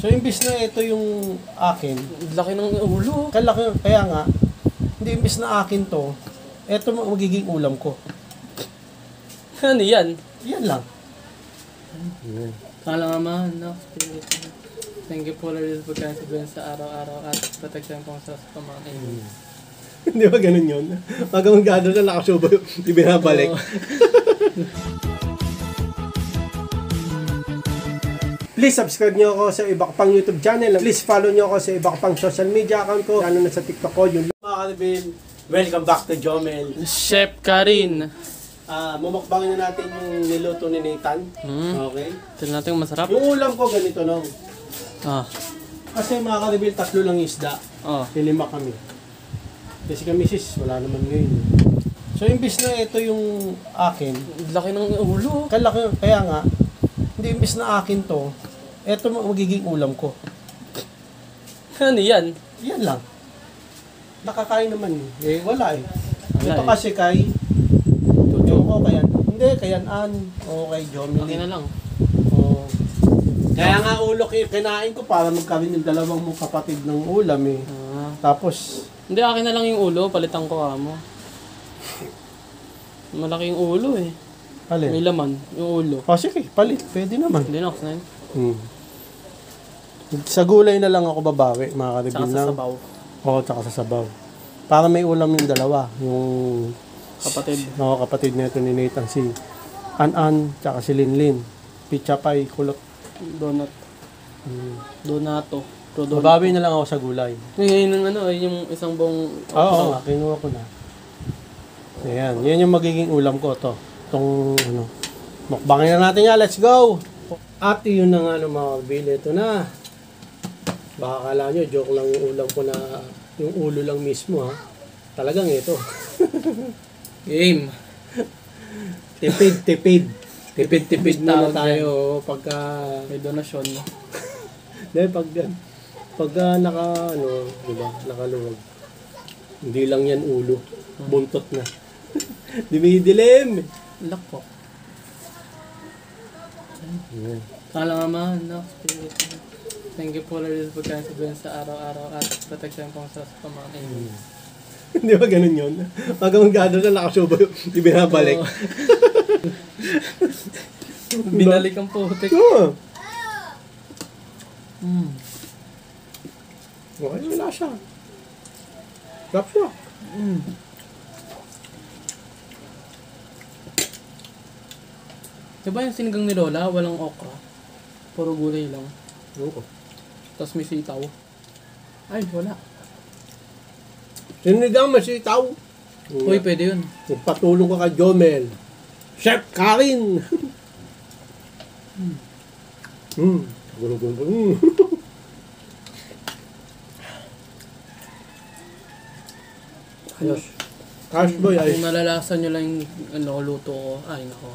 So, imbis na ito yung akin, Laki ng ulo. kaya nga, hindi imbis na akin to, ito magiging ulam ko. Ano yan? Yan lang. Kalamahan na. Thank you po Lord for confidence sa araw-araw at protection po sa pamangkin. Hindi ba ganun yun? Pag ang gado na nakasubo, ibinabalik. Please subscribe nyo ako sa iba pang YouTube channel. Please follow nyo ako sa iba pang social media account ko. Lalo na sa TikTok ko. Yung mga kanibin, welcome back to Jomel. Chef Karin. Mumukbangin na natin yung niluto ni Nathan. Okay? Tignan natin kung masarap. Yung ulam ko ganito no. Kasi mga kanibin, 3 lang isda. 5 kami. Kasi kami sis, wala naman ngayon. So imbis na ito yung akin, Laki ng ulo. kaya nga, hindi imbis na akin to, ito magiging ulam ko. Ano yan? Yan lang. Nakakain naman eh. Wala eh. Wala Ito eh. kasi kay Tujo ko, hindi, kayan-an. O kay Jomel. Okay na lang. Oo. Kaya nga ulo kinain ko para magkaroon yung dalawang mong kapatid ng ulam eh. Tapos, Hindi, akin na lang yung ulo. Palitan ko mo. Malaki yung ulo eh. May alin? laman. Yung ulo. O sige, palit. Pwede naman. Hindi na ako sinayin. Sa gulay na lang ako babawi, mga Saka karibin sa lang. sabaw. Oo, tsaka sa sabaw. Para may ulam yung dalawa. Yung Kapatid. kapatid nito ni Nathan, si An-An, tsaka si Linlin. Pizza pie, kulot. Donut. Donato. Babawi na lang ako sa gulay. Ngayon yung yung isang buong... Oo, nga, kinuha ko na. Ayan, yan yung magiging ulam ko to. Itong mukbangin na natin yan, let's go! At yun na nga mga kabili, ito na. Baka kala nyo, joke lang yung ulam ko na yung ulo lang mismo ha. Talagang ito. Game. Tipid. Tipid muna tayo pagka... May donasyon. Dahil pagka diba, nakaluwag. Hindi lang yan ulo. Buntot na. Dumidilim. Lock po. Kalamahan na. Thank you po Lord for confidence sa araw-araw at protection po sa pamangkin. Hindi ba ganun yun? Pag ang gado na nakasubo, ibinabalik. Binalik ang putik. Oo. Okay, wala siya. Sarap siya. Diba yung sinigang ni Lola, walang okra? Puro gulay lang. Oo. Tapos may sitaw. Ay, wala. Sinigang masitaw. Uy, pwede yun. Magpatulong ka kay Jomel. Chef Karin! Gulo. Ayos. Cash boy, ayos. Kung nalalasan nyo lang yung luto ko. Ay, nako.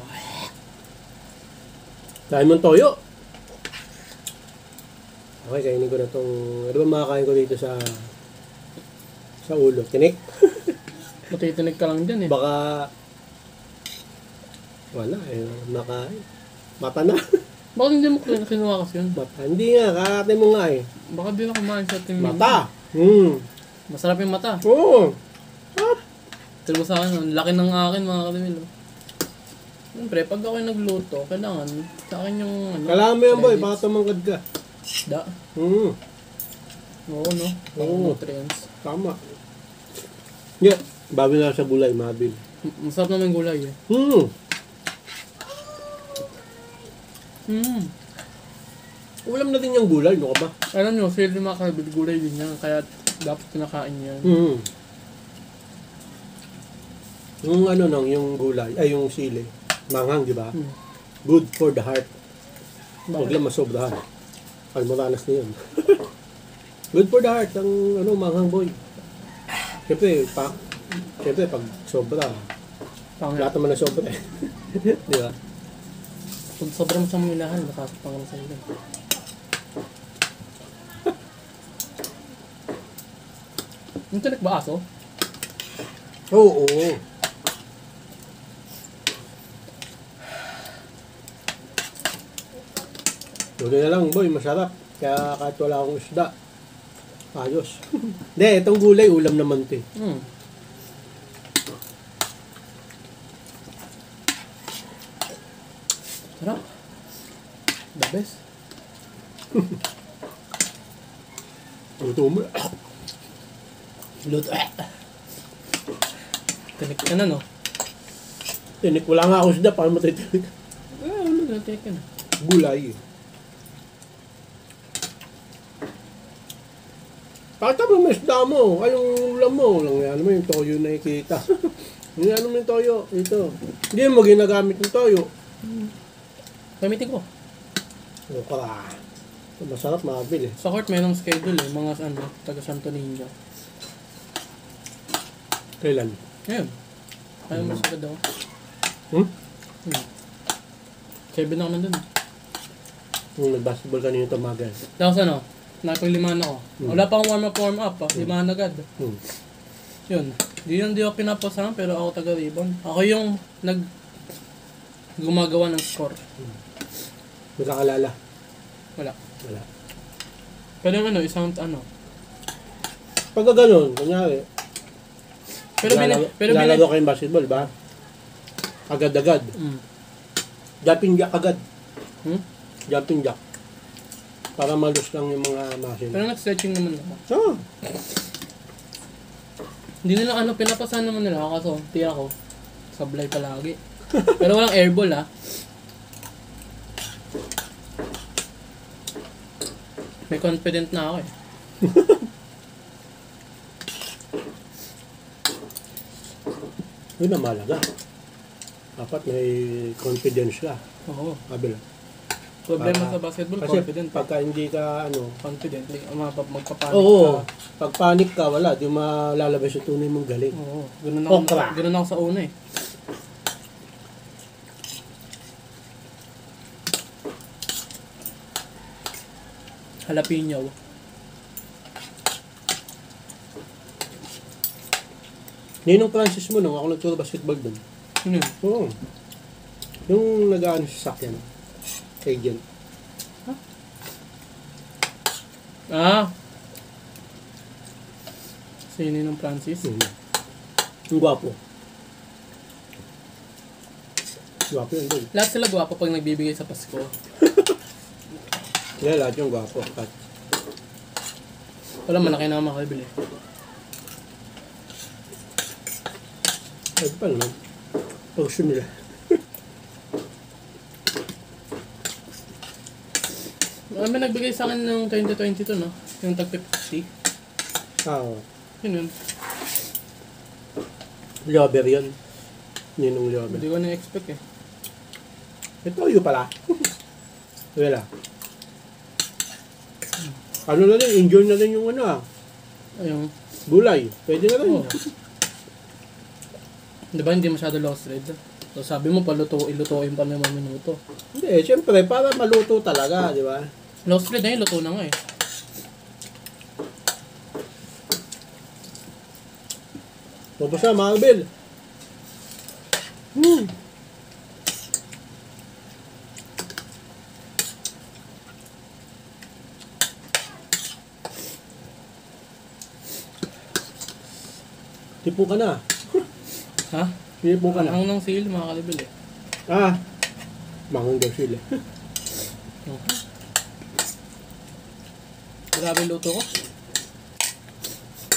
Dahil mong toyo. Okay, kainin ko na itong... Ano ba makakain ko dito sa ulo? Tinik? Matitinig ka lang dyan eh. Baka... Wala eh. Nakain. Mata na. Bakit hindi mo kinuha kasi yun? Mata. Hindi nga. Kakatay mo nga eh. Baka di na kumain sa ating... Mata! Masarap yung mata. Oo. Tira mo sa akin, ang laki ng akin mga kalimil. Siyempre, pag ako nagluto, kailangan sa akin yung... Kailangan mo yan boy. Baka tumangkad ka. Da. Oo, no? Oo. Nutrients. Tama. Yeah. Babi na sa gulay. Mabil. Masarap naman yung gulay eh. Ulam na din yung gulay. No ka ba? Alam nyo, sila yung mga kalimil, gulay din yan. Kaya dapat kinakain yan. Yung yung gulay, ay yung sili. Manghang, di ba? Good for the heart. Huwag lang masobrahan. Almoranas na yun. Good for the heart, ang manghang boy. Siyempre, pag sobra, lahat naman na sobra eh. Di ba? Pag sobrang sa milahan, nakasapang sa ilo. Yung tinik ba aso? Oo. Tuloy na lang boy, masarap. Kaya kahit wala akong isda, ayos. Hindi, itong gulay, ulam naman ito eh. Sarap. The best. Luto mo. Luto. Tinik ka na, no? Tinik, wala nga akong isda, paano matitinik? Ulo na, tinik ka na. Gulay eh. Pakita mo yung isda mo, ay yung ulam mo. Lang yan mo yung toyo na ikita. Yung ano mo yung toyo, ito. Hindi mo ginagamit yung toyo. Gamitin ko. O para. Masarap, makabil eh. Sa court, mayroong schedule eh. Mga ano, taga Santo Niño. Kailan? Ngayon. Ayaw mo sagad ako. Hmm? 7 na ako nandun. Nung nag-basketball kanina tumagal. Tapos ano, napaglimahan ako. Wala pa akong warm up ah. Limahan agad. Yun. Di ako pinapasahan pero ako taga-rebound. Ako yung gumagawa ng score. Magkakalala? Wala. Wala. Pero yung ano, isang ano. Pagka ganun, kunyari, Pero lalaro kayong basketball ba? Agad-agad. Jumping jack agad. Jumping jack. Para malus lang yung mga muscle. Pero nag-stretching naman ako. Ah. Hindi nila ano, pinapasahan naman nila. Kaso, tira ko. Sablay palagi. Pero walang airball ah. May confident na ako eh. Yun ang mahalaga. Dapat may confidence ka. Oo. Kabila. Problema sa basketball, Kasi confident. pagka hindi ka Confident. Magpapanik oo, ka. pag panic ka, wala. Di malalabas yung tunay mong galing. Oo. Ganun Okra. ako sa una eh. Jalapeno. Ninong Francis mo nung ako nagturo basketball doon. Ano yun? Oo. Yung nag-ano sa sakyan. Agent. Ah! Sino ng Francis? Yung gwapo. Gwapo yun doon. Lahat sila gwapo pag nagbibigay sa Pasko. Kaya lahat yung gwapo. Wala, malaki na makabili. Ay, pa naman. Pag-gusto nila. May nagbigay sa akin ng 2022, no? Yung tag 50. Oo. Yun yun. Lover yun. Ninong lover. Hindi ko na-expect eh. Ito yun pala. Wala. Ano na rin, enjoy na rin yung Ayun. gulay. Pwede na rin. Oo. Di ba hindi masyado low thread? So sabi mo ilutuin pa 5 minuto. Hindi, siyempre, para maluto talaga, di ba? Low thread na yun, luto na nga eh. Tapos na, mga Bill. Tipo ka na. Ha? Tipo ka na. Ang nang sale, mga kalibil eh. Mangang daw sila. Grabe luto ko.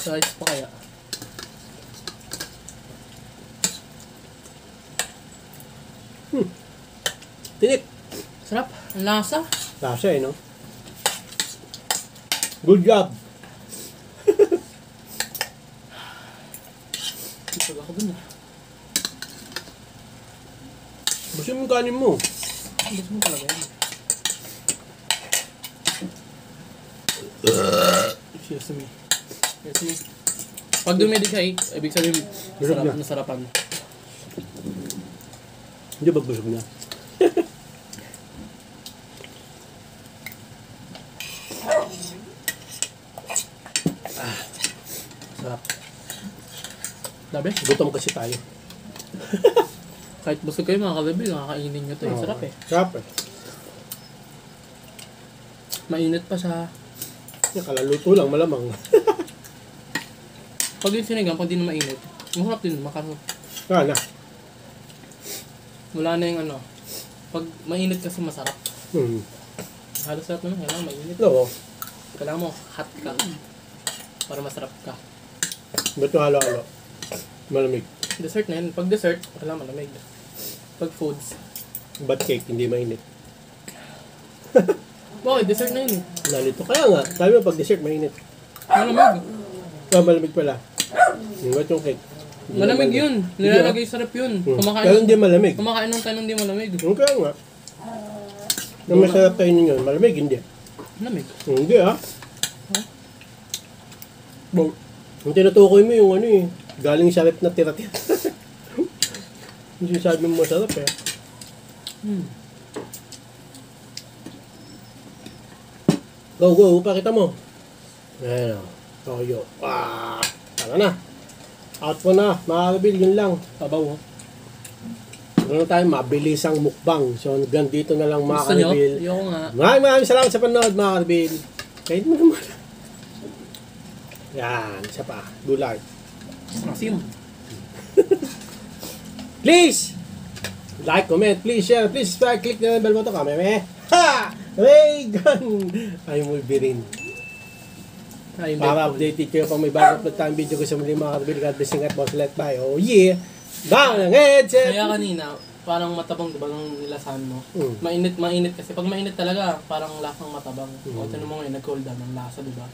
Size pa kaya. Tinik. Sarap. Ang lasa. Lasa eh, no? Good job. Ipag ako dun ah. Busin mo yung kanin mo. Gusto mo talaga yan. Excuse me. Pag dumedi ka eh, ibig sabihin, Busog na. nasarapan. Hindi ba busog na? Sarap. Labi? Gutom kasi tayo. Kahit busog kayo mga kabibil, nakakainin nyo to eh. Sarap eh. Sarap eh. Mainit pa siya. Nakalaluto lang, malamang. Pag yung sinigang, pag di na mainit, masarap din, makarap. Na. Wala na yung ano. Pag mainit kasi masarap. Halos lahat naman, kailangan mainit. Oo. Kailangan mo hot ka. Para masarap ka. Ba't yung halo-halo? Malamig. Dessert na yun. Pag dessert, kailangan malamig. Pag foods. Ba't cake, hindi mainit? Bakit? Dessert na yun eh. Nalito. Kaya nga, sabi mo pag dessert, mainit. Malamig. Malamig pala. Ba't yung cake? Hindi Malamig naman yun. Nilalagay sarap yun. Pero hindi malamig. Kumakain ng tayo ng hindi malamig. Kaya nga. Nang masarap tayo ninyo, malamig, hindi. Malamig. Hindi Ang tinutukoy mo yung ano eh. Galing sa rep na tira-tira. Yung sinasabi mo masarap eh. Go, pakita mo. Ayan o. Toyo. Tara na. Out po na, mga kabil, yun lang. Sabaw. Ano tayo, mabilisang mukbang. So, hanggang dito na lang mga Gusto nyo? kabil. Ayoko nga. Maraming salamat sa panood mga kabil. Kahit mo naman. Yan, isa pa. Gulay. Asim. Please! Like, comment, please share, please subscribe, click the bell button. Meme. Ha! Reagan! Ay mo birin. Ay, Para updated kayo pang may bago upload tayong video ko sa muli mga kabil. God bless at boss let bye. Oh yeah! Down ang headset! Kaya kanina, parang matabang diba nung nilasahan mo? Mainit kasi. Pag mainit talaga, parang lasang matabang. O, tinan mo ngayon, nag-cool down ang lasa diba?